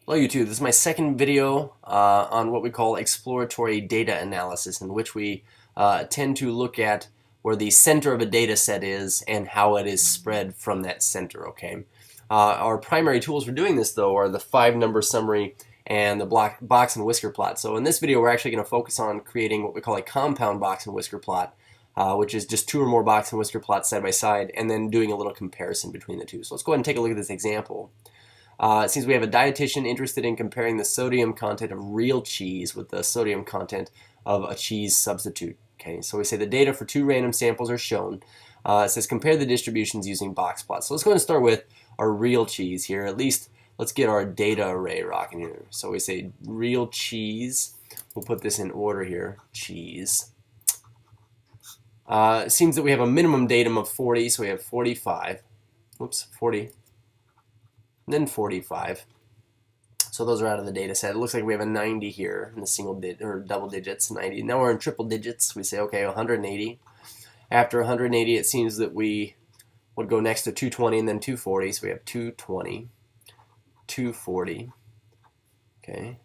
Hello YouTube, this is my second video on what we call exploratory data analysis, in which we tend to look at where the center of a data set is and how it is spread from that center. Okay. Our primary tools for doing this though are the 5-number summary and the box and whisker plot. So in this video we're actually going to focus on creating what we call a compound box and whisker plot, which is just 2 or more box and whisker plots side by side, and then doing a little comparison between the two. So let's go ahead and take a look at this example. It seems we have a dietitian interested in comparing the sodium content of real cheese with the sodium content of a cheese substitute. Okay, so we say the data for 2 random samples are shown. It says compare the distributions using box plots. So let's go ahead and start with our real cheese here. At least let's get our data array rocking here. So we say real cheese. We'll put this in order here. Cheese. It seems that we have a minimum datum of 40, so we have 45. Oops, 40. And then 45. So those are out of the data set. It looks like we have a 90 here in the single digit or double digits, 90. Now we're in triple digits. We say, okay, 180. After 180, it seems that we would go next to 220 and then 240. So we have 220, 240, okay,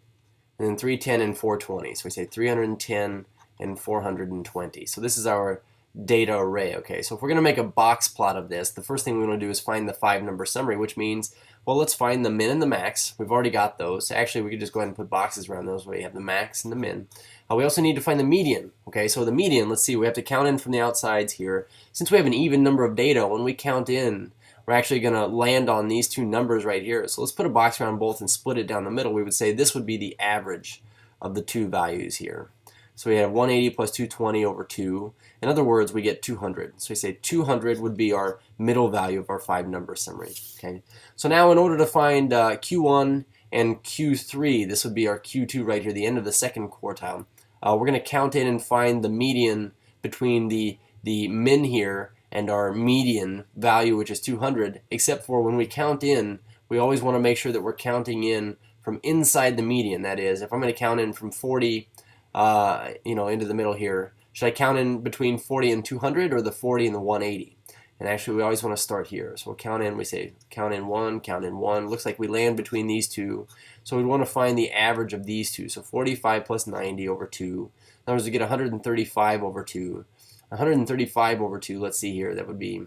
and then 310 and 420. So we say 310 and 420. So this is our data array. Okay, so if we're going to make a box plot of this, the first thing we want to do is find the 5-number summary, which means, well, let's find the min and the max. We've already got those. Actually, we could just go ahead and put boxes around those where you have the max and the min. We also need to find the median. Okay, so the median, let's see, we have to count in from the outsides here. Since we have an even number of data, when we count in, we're actually going to land on these 2 numbers right here. So let's put a box around both and split it down the middle. We would say this would be the average of the 2 values here. So we have 180 plus 220 over 2. In other words, we get 200. So we say 200 would be our middle value of our 5-number summary. Okay. So now in order to find Q1 and Q3, this would be our Q2 right here, the end of the second quartile. We're going to count in and find the median between the min here and our median value, which is 200, except for when we count in, we always want to make sure that we're counting in from inside the median. That is, if I'm going to count in from 40 into the middle here, should I count in between 40 and 200 or the 40 and the 180? And actually we always want to start here. So we'll count in, we say count in 1, count in 1. Looks like we land between these 2. So we want to find the average of these 2. So 45 plus 90 over 2. In other words, we get 135 over 2. 135 over 2, let's see here, that would be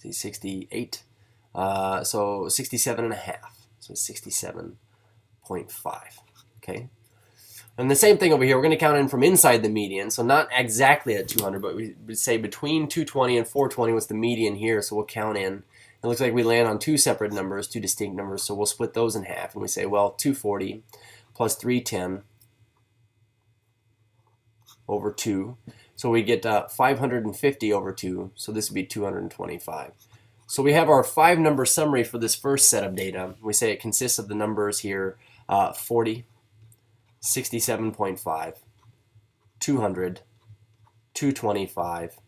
68. So 67 and a half. So 67.5. Okay. And the same thing over here, we're going to count in from inside the median, so not exactly at 200, but we would say between 220 and 420 was the median here, so we'll count in. It looks like we land on 2 separate numbers, 2 distinct numbers, so we'll split those in half, and we say, well, 240 plus 310 over 2, so we get 550 over 2, so this would be 225. So we have our 5-number summary for this first set of data. We say it consists of the numbers here, 40, 67.5, 200, 225,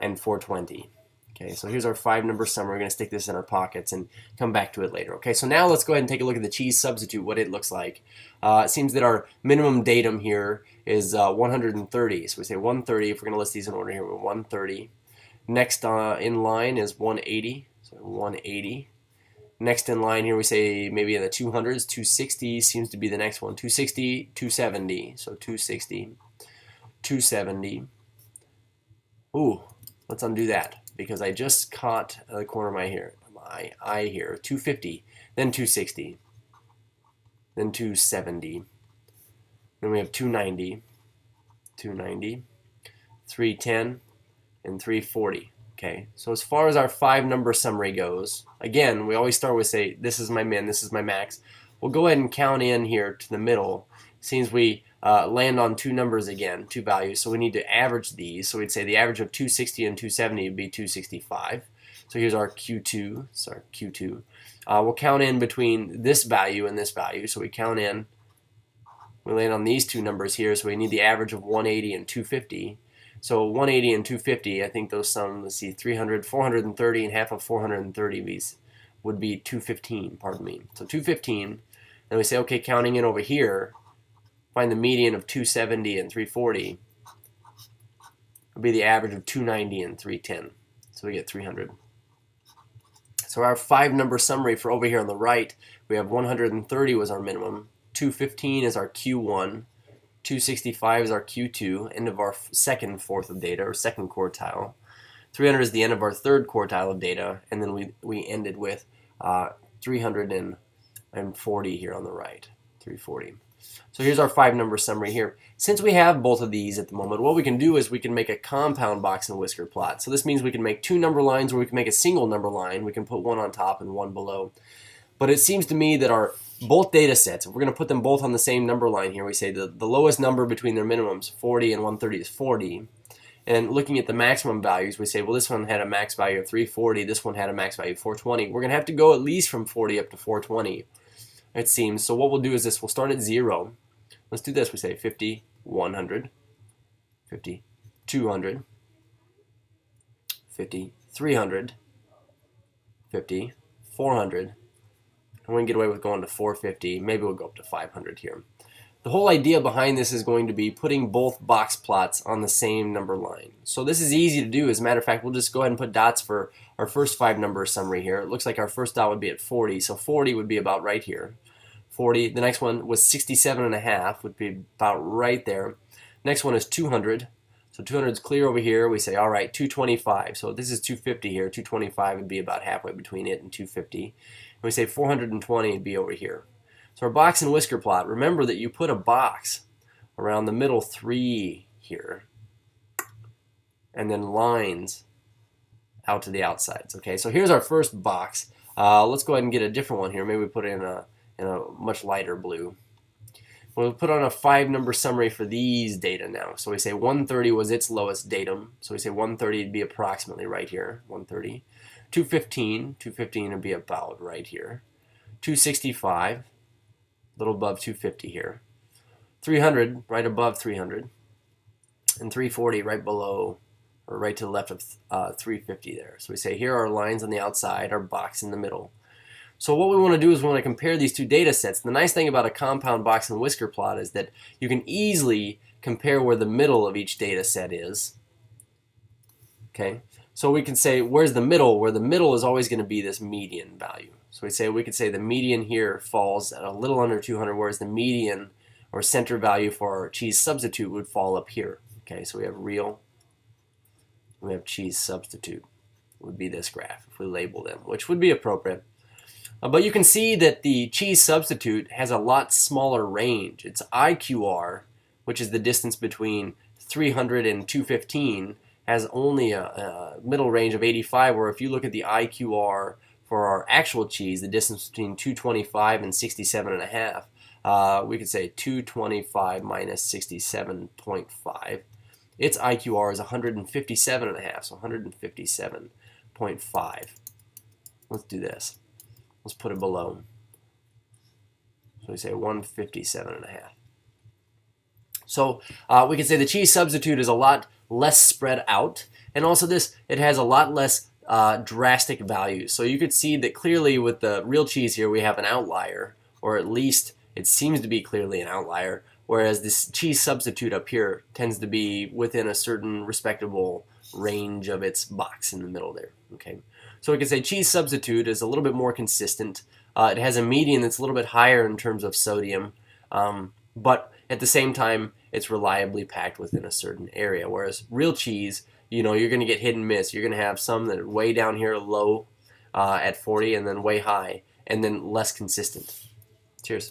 and 420. Okay, so here's our 5-number summary. We're going to stick this in our pockets and come back to it later. Okay, so now let's go ahead and take a look at the cheese substitute, what it looks like. It seems that our minimum datum here is 130. So we say 130, if we're going to list these in order here, we're 130. Next in line is 180, so 180. Next in line here we say maybe in the 200s, 260 seems to be the next one. 260, 270, so 260, 270. Ooh, let's undo that because I just caught the corner of my eye here. 250, then 260, then 270. Then we have 290, 290, 310, and 340. Okay, so as far as our 5-number summary goes, again, we always start with say, this is my min, this is my max. We'll go ahead and count in here to the middle. Seems we land on 2 numbers again, 2 values, so we need to average these. So we'd say the average of 260 and 270 would be 265. So here's our Q2, sorry, Q2. We'll count in between this value and this value, so we count in, we land on these 2 numbers here, so we need the average of 180 and 250. So 180 and 250, I think those sum, let's see, 300, 430, and half of 430 would be 215, pardon me. So 215, and we say, okay, counting in over here, find the median of 270 and 340, would be the average of 290 and 310. So we get 300. So our 5-number summary for over here on the right we have 130 was our minimum, 215 is our Q1, 265 is our Q2, end of our second fourth of data, or second quartile. 300 is the end of our third quartile of data, and then we ended with 340 here on the right, 340. So here's our 5-number summary here. Since we have both of these at the moment, what we can do is we can make a compound box and whisker plot. So this means we can make 2 number lines, or we can make a single number line. We can put one on top and one below. But it seems to me that our both data sets, if we're going to put them both on the same number line here, we say the lowest number between their minimums, 40 and 130, is 40. And looking at the maximum values, we say, well, this one had a max value of 340, this one had a max value of 420. We're going to have to go at least from 40 up to 420, it seems. So what we'll do is this, we'll start at 0. Let's do this. We say 50, 100, 50, 200, 50, 300, 50, 400, and we can get away with going to 450. Maybe we'll go up to 500 here. The whole idea behind this is going to be putting both box plots on the same number line. So this is easy to do. As a matter of fact, we'll just go ahead and put dots for our first 5-number summary here. It looks like our first dot would be at 40, so 40 would be about right here. 40. The next one was 67.5, would be about right there. Next one is 200. So 200 is clear over here. We say, all right, 225. So this is 250 here. 225 would be about halfway between it and 250. And we say 420 would be over here. So our box and whisker plot, remember that you put a box around the middle 3 here, and then lines out to the outsides. Okay, so here's our first box. Let's go ahead and get a different one here. Maybe we put it in a much lighter blue. We'll put on a 5-number summary for these data now. So we say 130 was its lowest datum. So we say 130 would be approximately right here, 130. 215 would be about right here. 265, a little above 250 here. 300, right above 300. And 340 right below, or right to the left of 350 there. So we say here are our lines on the outside, our box in the middle. So what we want to do is we want to compare these two data sets. The nice thing about a compound box and whisker plot is that you can easily compare where the middle of each data set is. Okay, so we can say where's the middle, where the middle is always going to be this median value. So we could say the median here falls at a little under 200, whereas the median or center value for our cheese substitute would fall up here. Okay, so we have real, we have cheese substitute, would be this graph if we label them, which would be appropriate. But you can see that the cheese substitute has a lot smaller range. Its IQR, which is the distance between 300 and 215, has only a middle range of 85, where if you look at the IQR for our actual cheese, the distance between 225 and 67.5, we could say 225 minus 67.5. Its IQR is 157.5, so 157.5. Let's do this. Let's put it below. So we say 157.5. So we can say the cheese substitute is a lot less spread out, and also it has a lot less drastic values. So you could see that clearly with the real cheese here we have an outlier, or at least it seems to be clearly an outlier, whereas this cheese substitute up here tends to be within a certain respectable range of its box in the middle there. Okay, so we can say cheese substitute is a little bit more consistent. It has a median that's a little bit higher in terms of sodium, but at the same time it's reliably packed within a certain area, whereas real cheese, you're going to get hit and miss. You're going to have some that are way down here low at 40, and then way high, and then less consistent. Cheers.